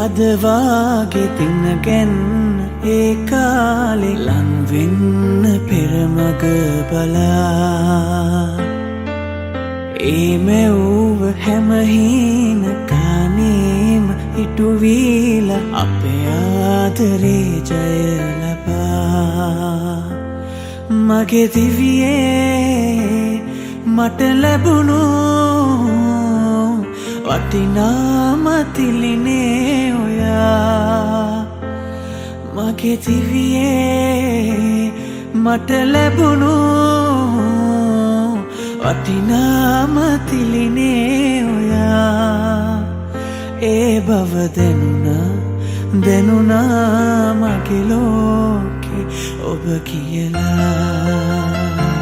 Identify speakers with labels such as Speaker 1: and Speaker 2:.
Speaker 1: අදවාගේ තින්නගැන්න ඒ කාලෙ ලංවෙන්න පෙරමග බලා ඒ මැව්ව හැමහීන කානේම ඉටුවීල අපේ ආදරේ ජය ලබා මගේ දිවියේ මට ලැබුණු වටිනාම තිලිනේ ඔයා මගේ දිවියේ මට ලැබුණු වටිනාම තිලිනේ ඔයා ඒ බව දැනුණා මගේ ලෝකේ ඔබ කියලා